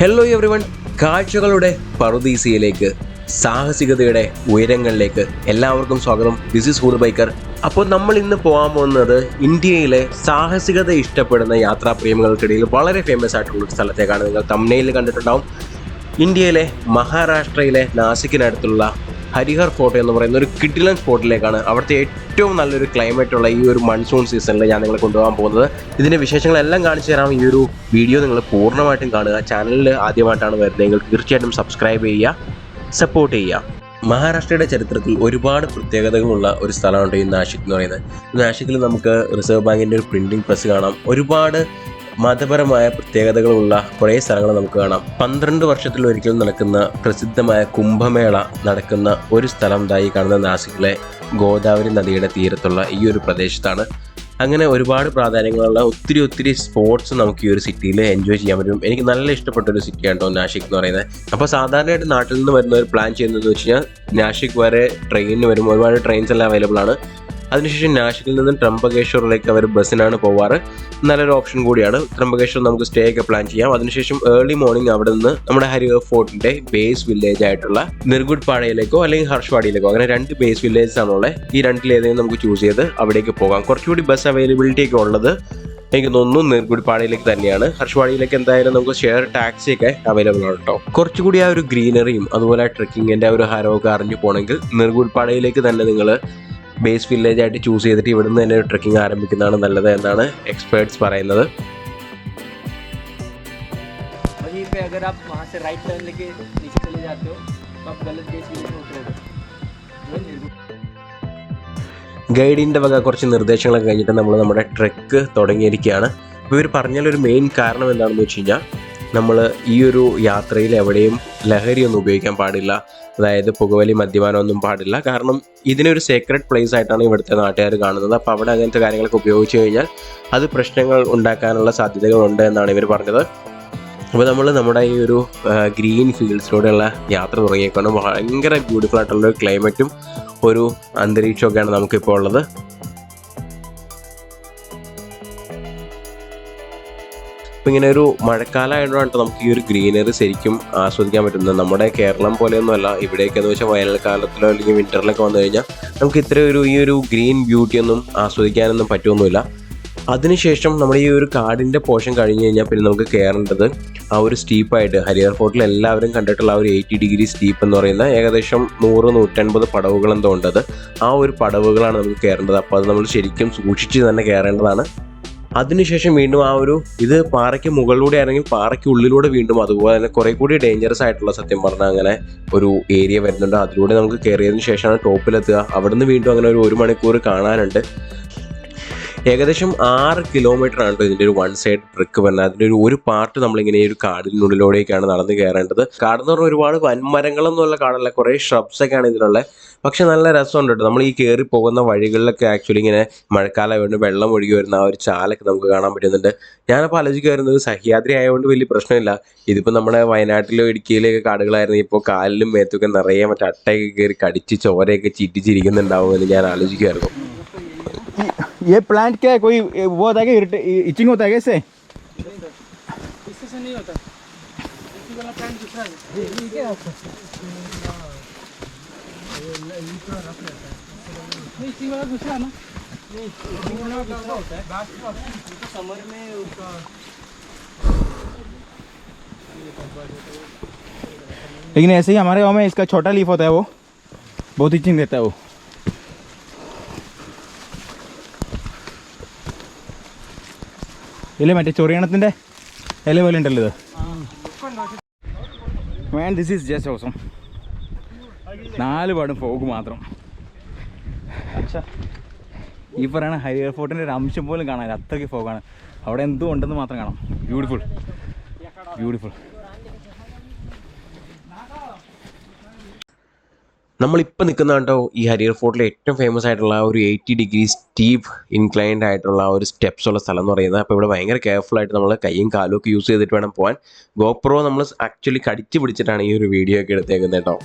Hello everyone, കാഴ്ചകളുടെ പറുദീസയിലേക്ക്, സാഹസികതയുടെ ഉയരങ്ങളിലേക്ക് എല്ലാവർക്കും സ്വാഗതം. This is hood biker. അപ്പോൾ നമ്മൾ ഇന്ന് പോകാൻ പോകുന്നത് ഇന്ത്യയിലെ സാഹസികത ഇഷ്ടപ്പെടുന്ന യാത്രാപ്രേമികൾക്കിടയിൽ വളരെ ഫേമസ് ആയിട്ടുള്ള ഒരു സ്ഥലത്തേക്കാണ്. നിങ്ങൾ തംബ്നെയിലിൽ കണ്ടിട്ടുണ്ടാവും. ഇന്ത്യയിലെ മഹാരാഷ്ട്രയിലെ നാസിക്കിനടുത്തുള്ള ഹരിഹർ ഫോർട്ട് എന്ന് പറയുന്ന ഒരു കിടിലൻ സ്പോട്ടിലേക്കാണ്. അവിടുത്തെ ഏറ്റവും നല്ലൊരു ക്ലൈമറ്റുള്ള ഈ ഒരു മൺസൂൺ സീസണിൽ ഞാൻ നിങ്ങളെ കൊണ്ടുപോകാൻ പോകുന്നത്. ഇതിൻ്റെ വിശേഷങ്ങളെല്ലാം കാണിച്ചു തരാം. ഈ ഒരു വീഡിയോ നിങ്ങൾ പൂർണ്ണമായിട്ടും കാണുക. ചാനലിൽ ആദ്യമായിട്ടാണ് വരുന്നതെങ്കിൽ തീർച്ചയായിട്ടും സബ്സ്ക്രൈബ് ചെയ്യുക, സപ്പോർട്ട് ചെയ്യുക. മഹാരാഷ്ട്രയുടെ ചരിത്രത്തിൽ ഒരുപാട് പ്രത്യേകതകളുള്ള ഒരു സ്ഥലമുണ്ട് ഈ നാഷിക് എന്ന് പറയുന്നത്. നാഷിക്കിൽ നമുക്ക് റിസർവ് ബാങ്കിൻ്റെ ഒരു പ്രിൻറ്റിംഗ് പ്രസ് കാണാം. ഒരുപാട് മതപരമായ പ്രത്യേകതകളുള്ള കുറേ സ്ഥലങ്ങൾ നമുക്ക് കാണാം. 12 വർഷത്തിലൊരിക്കലും നടക്കുന്ന പ്രസിദ്ധമായ കുംഭമേള നടക്കുന്ന ഒരു സ്ഥലം ഈ കാണുന്ന നാസിക്കിലെ ഗോദാവരി നദിയുടെ തീരത്തുള്ള ഈ ഒരു പ്രദേശത്താണ്. അങ്ങനെ ഒരുപാട് പ്രാധാന്യങ്ങളുള്ള ഒത്തിരി സ്പോർട്സ് നമുക്ക് ഈ ഒരു സിറ്റിയിൽ എൻജോയ് ചെയ്യാൻ പറ്റും. എനിക്ക് നല്ല ഇഷ്ടപ്പെട്ട ഒരു സിറ്റിയാണ് കേട്ടോ നാഷിക് എന്ന് പറയുന്നത്. അപ്പോൾ സാധാരണയായിട്ട് നാട്ടിൽ നിന്ന് വരുന്നവർ പ്ലാൻ ചെയ്യുന്നതെന്ന് വെച്ച് കഴിഞ്ഞാൽ നാഷിക് വരെ ട്രെയിനിന് വരും. ഒരുപാട് ട്രെയിൻസ് എല്ലാം അവൈലബിൾ ആണ്. അതിനുശേഷം നാഷിക്കിൽ നിന്ന് ട്രംബകേശ്വറിലേക്ക് അവർ ബസ്സിനാണ് പോവാറ്. നല്ലൊരു ഓപ്ഷൻ കൂടിയാണ്. ട്രംബകേശ്വർ നമുക്ക് സ്റ്റേ ഒക്കെ പ്ലാൻ ചെയ്യാം. അതിനുശേഷം ഏർലി മോർണിംഗ് അവിടെ നിന്ന് നമ്മുടെ ഹരിഹർ ഫോർട്ടിന്റെ ബേസ് വില്ലേജ് ആയിട്ടുള്ള നിർഗുഡ്പാടയിലേക്കോ അല്ലെങ്കിൽ ഹർഷ്വാടിയിലേക്കോ, അങ്ങനെ 2 ബേസ് വില്ലേജസ് ആണുള്ളത്. ഈ രണ്ടിലേതെങ്കിലും നമുക്ക് ചൂസ് ചെയ്ത് അവിടേക്ക് പോകാം. കുറച്ചുകൂടി ബസ് അവൈലബിലിറ്റി ഒക്കെ ഉള്ളത് എനിക്ക് തോന്നുന്നു നിർഗുഡ്പാടയിലേക്ക് തന്നെയാണ്. ഹർഷ്വാടിയിലേക്ക് എന്തായാലും നമുക്ക് ഷെയർ ടാക്സി ഒക്കെ അവൈലബിൾ ആണ് കേട്ടോ. കുറച്ചുകൂടി ആ ഒരു ഗ്രീനറിയും അതുപോലെ ട്രെക്കിങ്ങിന്റെ ആ ഒരു ഹരമൊക്കെ അറിഞ്ഞു പോകണമെങ്കിൽ നിർഗുഡ്പാടയിലേക്ക് തന്നെ നിങ്ങൾ ബേസ് വില്ലേജ് ആയിട്ട് ചൂസ് ചെയ്തിട്ട് ഇവിടുന്ന് തന്നെ ഒരു ട്രെക്കിംഗ് ആരംഭിക്കുന്നതാണ് നല്ലത് എന്നാണ് എക്സ്പേർട്സ് പറയുന്നത്. ഗൈഡിൻ്റെ വക കുറച്ച് നിർദ്ദേശങ്ങളൊക്കെ കഴിഞ്ഞിട്ട് നമ്മൾ നമ്മുടെ ട്രെക്ക് തുടങ്ങിയിരിക്കുകയാണ്. അപ്പോൾ ഇവർ പറഞ്ഞാലൊരു മെയിൻ കാരണം എന്താണെന്ന് വെച്ച് കഴിഞ്ഞാൽ നമ്മൾ ഈ ഒരു യാത്രയിൽ എവിടെയും ലഹരിയൊന്നും ഉപയോഗിക്കാൻ പാടില്ല. അതായത് പുകവലി, മദ്യപാനമൊന്നും പാടില്ല. കാരണം ഇതിനൊരു സേക്രഡ് പ്ലേസ് ആയിട്ടാണ് ഇവിടുത്തെ നാട്ടുകാർ കാണുന്നത്. അപ്പോൾ അവിടെ അങ്ങനത്തെ കാര്യങ്ങളൊക്കെ ഉപയോഗിച്ച് കഴിഞ്ഞാൽ അത് പ്രശ്നങ്ങൾ ഉണ്ടാക്കാനുള്ള സാധ്യതകളുണ്ട് എന്നാണ് ഇവർ പറഞ്ഞത്. അപ്പോൾ നമ്മൾ നമ്മുടെ ഈ ഒരു ഗ്രീൻ ഫീൽഡ്സിലൂടെയുള്ള യാത്ര തുടങ്ങിയേക്കാണ്. ഭയങ്കര ബ്യൂട്ടിഫുൾ ആയിട്ടുള്ളൊരു ക്ലൈമറ്റും ഒരു അന്തരീക്ഷമൊക്കെയാണ് നമുക്കിപ്പോൾ ഉള്ളത്. അപ്പോൾ ഇങ്ങനെ ഒരു മഴക്കാലമായതുകൊണ്ടാണ് നമുക്ക് ഈ ഒരു ഗ്രീനറി ശരിക്കും ആസ്വദിക്കാൻ പറ്റുന്നത്. നമ്മുടെ കേരളം പോലെയൊന്നുമല്ല. ഇവിടേക്ക് എന്ന് വെച്ചാൽ വേനൽക്കാലത്തിലോ അല്ലെങ്കിൽ വിൻ്ററിലൊക്കെ വന്നു കഴിഞ്ഞാൽ നമുക്ക് ഇത്ര ഈ ഒരു ഗ്രീൻ ബ്യൂട്ടിയൊന്നും ആസ്വദിക്കാനൊന്നും പറ്റുമൊന്നുമില്ല. അതിനുശേഷം നമ്മുടെ ഈ ഒരു കാടിൻ്റെ പോർഷൻ കഴിഞ്ഞ് കഴിഞ്ഞാൽ പിന്നെ നമുക്ക് കയറേണ്ടത് ആ ഒരു സ്റ്റീപ്പായിട്ട് ഹരിഹർ ഫോർട്ടിൽ എല്ലാവരും കണ്ടിട്ടുള്ള ആ ഒരു 80 ഡിഗ്രി സ്റ്റീപ്പ് എന്ന് പറയുന്ന ഏകദേശം 100-150 പടവുകൾ എന്തോ ഉണ്ടത്. ആ ഒരു പടവുകളാണ് നമുക്ക് കയറേണ്ടത്. അപ്പോൾ അത് നമ്മൾ ശരിക്കും സൂക്ഷിച്ച് തന്നെ കയറേണ്ടതാണ്. അതിനുശേഷം വീണ്ടും ആ ഒരു ഇത് പാറയ്ക്ക് മുകളിലൂടെ ആണെങ്കിൽ പാറയ്ക്ക് ഉള്ളിലൂടെ വീണ്ടും അതുപോലെ തന്നെ കുറേ കൂടി ഡേഞ്ചറസ് ആയിട്ടുള്ള, സത്യം പറഞ്ഞാൽ, അങ്ങനെ ഒരു ഏരിയ വരുന്നുണ്ട്. അതിലൂടെ നമുക്ക് കയറിയതിന് ശേഷമാണ് ടോപ്പിലെത്തുക. അവിടുന്ന് വീണ്ടും അങ്ങനെ ഒരു 1 മണിക്കൂർ കാണാനുണ്ട്. ഏകദേശം 6 കിലോമീറ്ററാണ് ഇതിൻ്റെ ഒരു 1 സൈഡ് ട്രെക്ക് വരുന്നത്. അതിൻ്റെ ഒരു പാർട്ട് നമ്മളിങ്ങനെ ഒരു കാടിനുള്ളിലൂടെയൊക്കെയാണ് നടന്ന് കയറേണ്ടത്. കാടെന്ന് പറഞ്ഞാൽ ഒരുപാട് വൻമരങ്ങളൊന്നുമുള്ള കാടല്ല, കുറേ ഷ്രബ്സൊക്കെയാണ് ഇതിലുള്ളത്. പക്ഷെ നല്ല രസമുണ്ട് കേട്ടോ. നമ്മൾ ഈ കയറി പോകുന്ന വഴികളിലൊക്കെ ആക്ച്വലി ഇങ്ങനെ മഴക്കാലം ആയതുകൊണ്ട് വെള്ളം ഒഴുകി വരുന്ന ആ ഒരു ചാലൊക്കെ നമുക്ക് കാണാൻ പറ്റുന്നുണ്ട്. ഞാനപ്പോൾ ആലോചിക്കുമായിരുന്നത് സഹ്യാദ്രി ആയതുകൊണ്ട് വലിയ പ്രശ്നമില്ല. ഇതിപ്പോൾ നമ്മുടെ വയനാട്ടിലോ ഇടുക്കിയിലൊക്കെ കാടുകളായിരുന്നു. ഇപ്പോൾ കാലിലും മേത്തൊക്കെ നിറയെ മറ്റേ അട്ടയൊക്കെ കയറി കടിച്ച് ചോരയൊക്കെ ചിറ്റിച്ചിരിക്കുന്നുണ്ടാവുമെന്ന് ഞാൻ ആലോചിക്കുമായിരുന്നു. ये प्लांट क्या है? कोई वो होता है क्या, इचिंग होता है क्या इससे? इससे से नहीं होता। इसी वाला प्लांट दूसरा है। ये क्या है? नहीं, इसी वाला दूसरा ना। नहीं, इसी वाला दूसरा होता है। तो समर में उसका लेकिन ऐसे ही हमारे गाँव में इसका छोटा लीफ होता है, वो बहुत इचिंग देता है वो. ഇല്ലേ മറ്റേ ചൊറിയണത്തിൻ്റെ ഇല പോലെ ഉണ്ടല്ലോ ഇത്. മാൻ, ദിസ് ഈസ് ജസ്റ്റ് ഓസം. 4 പാടും ഫോഗ് മാത്രം. ഈ പറയുന്ന ഹരിഹർ ഫോർട്ടിൻ്റെ ഒരു അംശം പോലും കാണാൻ അത്രയ്ക്ക് ഫോഗാണ്. അവിടെ എന്തോ ഉണ്ടെന്ന് മാത്രം കാണാം. ബ്യൂട്ടിഫുൾ. നമ്മളിപ്പോൾ നിൽക്കുന്ന കേട്ടോ ഈ ഹരിഹർ ഫോർട്ടിലെ ഏറ്റവും ഫേമസ് ആയിട്ടുള്ള ഒരു 80 ഡിഗ്രി സ്റ്റീപ്പ് ഇൻക്ലൈൻഡ് ആയിട്ടുള്ള ഒരു സ്റ്റെപ്സ് ഉള്ള സ്ഥലം എന്ന് പറയുന്നത്. അപ്പോൾ ഇവിടെ ഭയങ്കര കെയർഫുൾ ആയിട്ട് നമ്മൾ കൈയും കാലും ഒക്കെ യൂസ് ചെയ്തിട്ട് വേണം പോകാൻ. ഗോപ്രോ നമ്മൾ ആക്ച്വലി കടിച്ചു പിടിച്ചിട്ടാണ് ഈ ഒരു വീഡിയോ ഒക്കെ എടുത്തേക്കുന്നത് കേട്ടോ.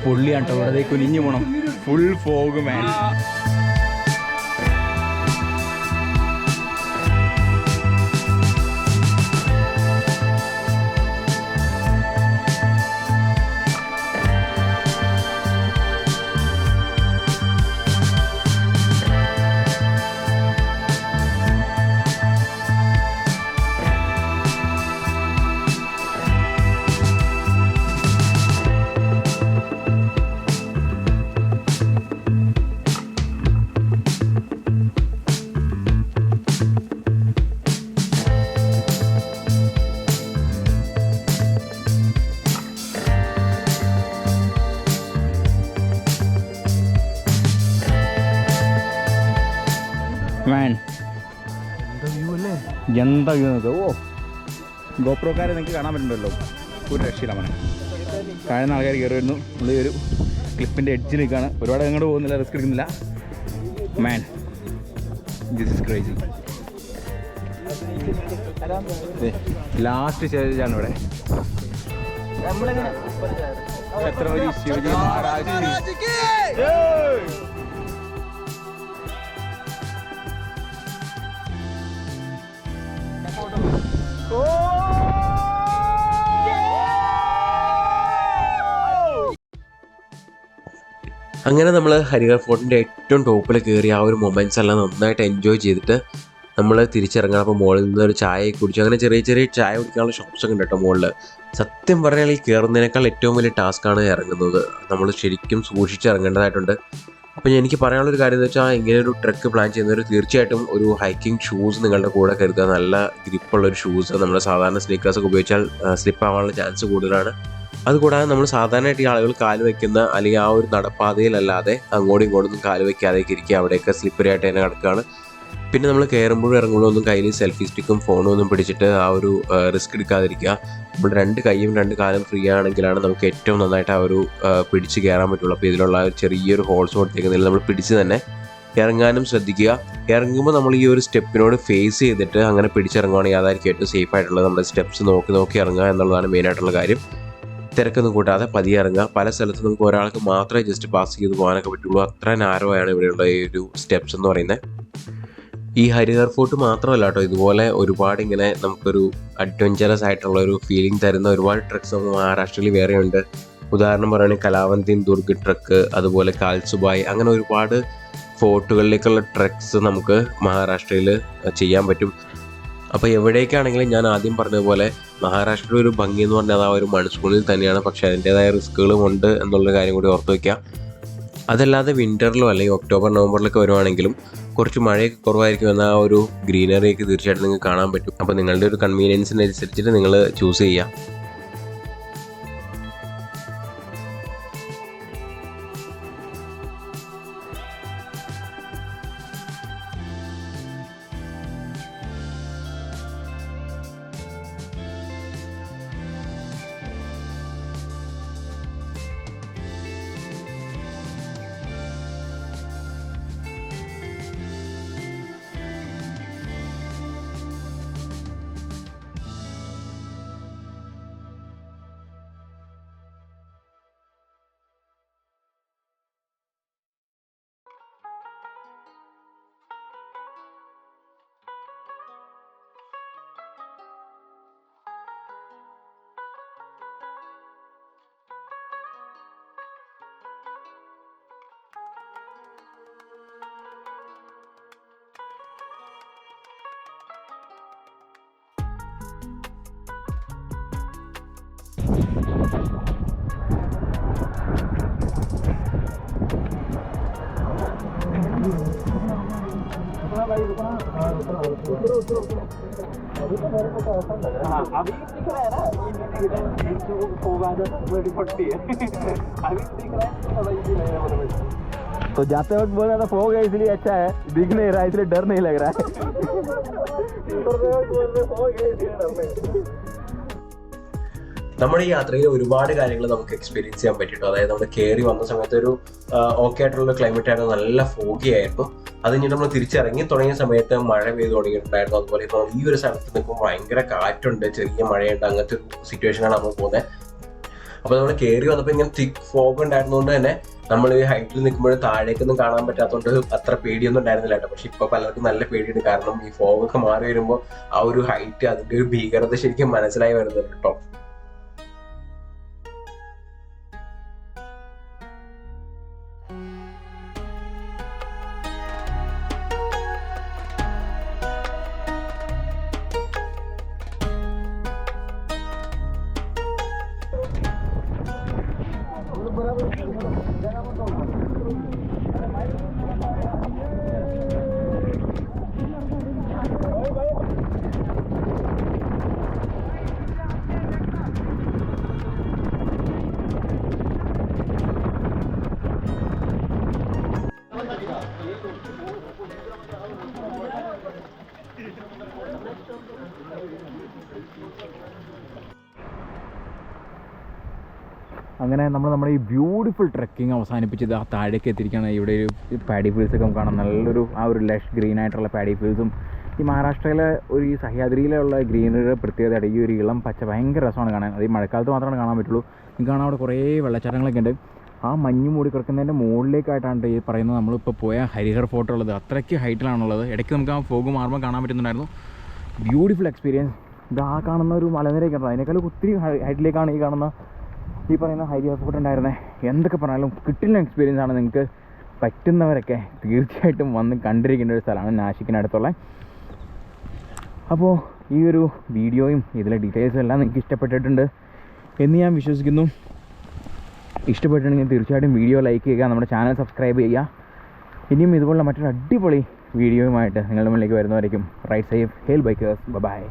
പൊള്ളിയാണ് കേട്ടോ ഇവിടെ കുനിഞ്ഞു പോണം. ഫുൾ ഫോഗ് മാൻ. മാൻ എന്താ വ്യൂ നോക്കുക. ഓ ഗോപ്രോക്കാരെ നിങ്ങൾക്ക് കാണാൻ പറ്റുന്നുണ്ടല്ലോ, ഒരു രക്ഷയില്ല മനെ. താഴ്ന്ന ആൾക്കാർ കയറി വരുന്നു. നമ്മൾ ഒരു ക്ലിപ്പിൻ്റെ എഡ്ജിൽ നിൽക്കുകയാണ്. ഒരുപാട് അങ്ങോട്ട് പോകുന്നില്ല, റിസ്ക് എടുക്കുന്നില്ല. Man this is crazy. Last സ്റ്റേജാണ് ഇവിടെ. ഛത്രപതി ശിവജി മഹാരാജ്. അങ്ങനെ നമ്മൾ ഹരിഹർ ഫോർട്ടിൻ്റെ ഏറ്റവും ടോപ്പിൽ കയറി ആ ഒരു മൊമെൻറ്റ്സ് എല്ലാം നന്നായിട്ട് എൻജോയ് ചെയ്തിട്ട് നമ്മൾ തിരിച്ചിറങ്ങണം. അപ്പോൾ മുകളിൽ നിന്ന് ഒരു ചായ കുടിച്ചു. അങ്ങനെ ചെറിയ ചെറിയ ചായ കുടിക്കാനുള്ള ഷോപ്സ് ഒക്കെ ഉണ്ട് കേട്ടോ മുകളിൽ. സത്യം പറഞ്ഞാൽ ഈ കയറുന്നതിനേക്കാൾ ഏറ്റവും വലിയ ടാസ്ക്കാണ് ഇറങ്ങുന്നത്. നമ്മൾ ശരിക്കും സൂക്ഷിച്ചിറങ്ങേണ്ടതായിട്ടുണ്ട്. അപ്പോൾ എനിക്ക് പറയാനുള്ളൊരു കാര്യം എന്ന് വെച്ചാൽ ഇങ്ങനെ ഒരു ട്രെക്ക് പ്ലാൻ ചെയ്യുന്നവർ തീർച്ചയായിട്ടും ഒരു ഹൈക്കിംഗ് ഷൂസ് നിങ്ങളുടെ കൂടെ കരുതുക. നല്ല ഗ്രിപ്പുള്ളൊരു ഷൂസ്. നമ്മൾ സാധാരണ സ്നീക്കേഴ്സൊക്കെ ഉപയോഗിച്ചാൽ സ്ലിപ്പ് ആവാനുള്ള ചാൻസ് കൂടുതലാണ്. അതുകൂടാതെ നമ്മൾ സാധാരണയായിട്ട് ഈ ആളുകൾ കാല് വയ്ക്കുന്ന അല്ലെങ്കിൽ ആ ഒരു നടപ്പാതയിലല്ലാതെ അങ്ങോട്ടും ഇങ്ങോട്ടൊന്നും കാല് വയ്ക്കാതെയൊക്കെ ഇരിക്കുക. അവിടെയൊക്കെ സ്ലിപ്പറി ആയിട്ട് തന്നെ കിടക്കുകയാണ്. പിന്നെ നമ്മൾ കയറുമ്പോഴും ഇറങ്ങുമ്പോഴൊന്നും കയ്യിൽ സെൽഫി സ്റ്റിക്കും ഫോണും ഒന്നും പിടിച്ചിട്ട് ആ ഒരു റിസ്ക് എടുക്കാതിരിക്കുക. നമ്മൾ രണ്ട് കൈയും രണ്ട് കാലും ഫ്രീ ആണെങ്കിലാണ് നമുക്ക് ഏറ്റവും നന്നായിട്ട് ആ ഒരു പിടിച്ച് കയറാൻ പറ്റുള്ളൂ. അപ്പോൾ ഇതിലുള്ള ചെറിയൊരു ഹോൾസ് കൊടുത്തേക്കുന്നതിൽ നമ്മൾ പിടിച്ച് തന്നെ ഇറങ്ങാനും ശ്രദ്ധിക്കുക. ഇറങ്ങുമ്പോൾ നമ്മൾ ഈ ഒരു സ്റ്റെപ്പിനോട് ഫേസ് ചെയ്തിട്ട് അങ്ങനെ പിടിച്ചിറങ്ങുകയാണെങ്കിൽ അതായിരിക്കും ഏറ്റവും സേഫ് ആയിട്ടുള്ളത്. നമ്മുടെ സ്റ്റെപ്സ് നോക്കി ഇറങ്ങുക എന്നുള്ളതാണ് മെയിനായിട്ടുള്ള കാര്യം. തിരക്കൊന്നും കൂട്ടാതെ പതിയെ ഇറങ്ങുക. പല സ്ഥലത്തും നമുക്ക് ഒരാൾക്ക് മാത്രമേ ജസ്റ്റ് പാസ് ചെയ്ത് പോകാനൊക്കെ പറ്റുള്ളൂ. അത്ര നാരോ ആണ് ഇവിടെയുള്ള ഈ ഒരു സ്റ്റെപ്സ് എന്ന് പറയുന്നത്. ഈ ഹരിഹർ ഫോർട്ട് മാത്രമല്ല കേട്ടോ, ഇതുപോലെ ഒരുപാട് ഇങ്ങനെ നമുക്കൊരു അഡ്വഞ്ചറസ് ആയിട്ടുള്ള ഒരു ഫീലിംഗ് തരുന്ന ഒരുപാട് ട്രക്സ് നമുക്ക് മഹാരാഷ്ട്രയിൽ വേറെയുണ്ട്. ഉദാഹരണം പറയുകയാണെങ്കിൽ കലാവന്തിൻ ദുർഗ് ട്രക്ക്, അതുപോലെ കാൽസുബായ്, അങ്ങനെ ഒരുപാട് ഫോർട്ടുകളിലേക്കുള്ള ട്രക്സ് നമുക്ക് മഹാരാഷ്ട്രയിൽ ചെയ്യാൻ പറ്റും. അപ്പോൾ എവിടേക്കാണെങ്കിലും ഞാൻ ആദ്യം പറഞ്ഞതുപോലെ മഹാരാഷ്ട്രയുടെ ഒരു ഭംഗി എന്ന് പറഞ്ഞാൽ ആ ഒരു മൺസൂണിൽ തന്നെയാണ്. പക്ഷേ അതിൻ്റേതായ റിസ്ക്കുകളും ഉണ്ട് എന്നുള്ള കാര്യം കൂടി ഓർത്ത് വയ്ക്കുക. അതല്ലാതെ വിൻ്ററിലോ അല്ലെങ്കിൽ ഒക്ടോബർ നവംബറിലൊക്കെ വരുവാണെങ്കിലും കുറച്ച് മഴയൊക്കെ കുറവായിരിക്കും. എന്നാൽ ആ ഒരു ഗ്രീനറിയൊക്കെ തീർച്ചയായിട്ടും നിങ്ങൾക്ക് കാണാൻ പറ്റും. അപ്പോൾ നിങ്ങളുടെ ഒരു കൺവീനിയൻസിനനുസരിച്ചിട്ട് നിങ്ങൾ ചൂസ് ചെയ്യുക. तो जाते वक्त बोल रहा था फॉग है इसलिए अच्छा है, दिख नहीं रहा इसलिए डर नहीं लग रहा है. നമ്മുടെ ഈ യാത്രയിൽ ഒരുപാട് കാര്യങ്ങൾ നമുക്ക് എക്സ്പീരിയൻസ് ചെയ്യാൻ പറ്റിയിട്ടു. അതായത് നമ്മൾ കയറി വന്ന സമയത്ത് ഒരു ഓക്കെ ആയിട്ടുള്ള ക്ലൈമറ്റ് ആയിരുന്നു, നല്ല ഫോഗി ആയിരുന്നു. അത് കഴിഞ്ഞ് നമ്മൾ തിരിച്ചിറങ്ങി തുടങ്ങിയ സമയത്ത് മഴ പെയ്ത് തുടങ്ങിയിട്ടുണ്ടായിരുന്നു. അതുപോലെ ഇപ്പോൾ ഈ ഒരു സ്ഥലത്ത് നിൽക്കുമ്പോൾ ഭയങ്കര കാറ്റുണ്ട്, ചെറിയ മഴയുണ്ട്, അങ്ങനത്തെ ഒരു സിറ്റുവേഷനാണ് നമ്മൾ പോകുന്നത്. അപ്പോൾ നമ്മൾ കയറി വന്നപ്പോൾ ഇങ്ങനെ തിക്ക് ഫോഗ് ഉണ്ടായിരുന്നതുകൊണ്ട് തന്നെ നമ്മൾ ഈ ഹൈറ്റിൽ നിൽക്കുമ്പോഴും താഴേക്കൊന്നും കാണാൻ പറ്റാത്തതുകൊണ്ട് അത്ര പേടിയൊന്നും ഉണ്ടായിരുന്നില്ല കേട്ടോ. പക്ഷെ ഇപ്പോൾ പലർക്കും നല്ല പേടിയുണ്ട്, കാരണം ഈ ഫോഗൊക്കെ മാറി വരുമ്പോൾ ആ ഒരു ഹൈറ്റ്, അതിൻ്റെ ഒരു ഭീകരത ശരിക്കും മനസ്സിലായി വരുന്നുണ്ട് കേട്ടോ. അങ്ങനെ നമ്മുടെ ഈ ബ്യൂട്ടിഫുൾ ട്രെക്കിംഗ് അവസാനിപ്പിച്ചത് ആ താഴേക്ക് എത്തിയിരിക്കുകയാണ്. ഇവിടെ ഒരു പാഡി ഫീൽഡ്സൊക്കെ നമുക്ക് കാണാം, നല്ലൊരു ആ ഒരു ലഷ് ഗ്രീൻ ആയിട്ടുള്ള പാഡി ഫീൽഡ്സും ഈ മഹാരാഷ്ട്രയിലെ ഒരു ഈ സഹ്യാദ്രിയിലുള്ള ഗ്രീനറിയുടെ പ്രത്യേകത ഈ ഒരു ഇളം പച്ച ഭയങ്കര രസമാണ് കാണാൻ. അത് ഈ മഴക്കാലത്ത് മാത്രമാണ് കാണാൻ പറ്റുള്ളൂ. നിങ്ങൾക്ക് കാണാൻ അവിടെ കുറേ വെള്ളച്ചാട്ടങ്ങളൊക്കെ ഉണ്ട്. ആ മഞ്ഞ് മൂടി കിടക്കുന്നതിൻ്റെ മുകളിലേക്കായിട്ടാണ് ഈ പറയുന്നത് നമ്മളിപ്പോൾ പോയ ഹരിഹർ ഫോർട്ട് ഉള്ളത്. അത്രയ്ക്ക് ഹൈറ്റിലാണുള്ളത്. ഇടയ്ക്ക് നമുക്ക് ആ ഫോഗ് മാറുമ്പോൾ കാണാൻ പറ്റുന്നുണ്ടായിരുന്നു. Beautiful experience. ഇത് ആ കാണുന്ന ഒരു മലനിരയൊക്കെ ഉണ്ട്, അതിനേക്കാളും ഒത്തിരി ഹൈറ്റിലേക്കാണ് ഈ കാണുന്ന ഈ പറയുന്ന ഹരിഹർ ഫോർട്ട് ഉണ്ടായിരുന്നത്. എന്തൊക്കെ പറഞ്ഞാലും കിട്ടുന്ന എക്സ്പീരിയൻസ് ആണ്. നിങ്ങൾക്ക് പറ്റുന്നവരൊക്കെ തീർച്ചയായിട്ടും വന്ന് കണ്ടിരിക്കേണ്ട ഒരു സ്ഥലമാണ് നാശിക്കിനടുത്തുള്ള. അപ്പോൾ ഈ ഒരു വീഡിയോയും ഇതിലെ ഡീറ്റെയിൽസും എല്ലാം നിങ്ങൾക്ക് ഇഷ്ടപ്പെട്ടിട്ടുണ്ട് എന്ന് ഞാൻ വിശ്വസിക്കുന്നു. ഇഷ്ടപ്പെട്ടിട്ടുണ്ടെങ്കിൽ തീർച്ചയായിട്ടും വീഡിയോ ലൈക്ക് ചെയ്യുക, നമ്മുടെ ചാനൽ സബ്സ്ക്രൈബ് ചെയ്യുക. ഇനിയും ഇതുപോലുള്ള മറ്റൊരു അടിപൊളി വീഡിയോയുമായിട്ട് നിങ്ങളുടെ മുന്നിലേക്ക് വരുന്നവരേക്കും ride safe hail bikers. By.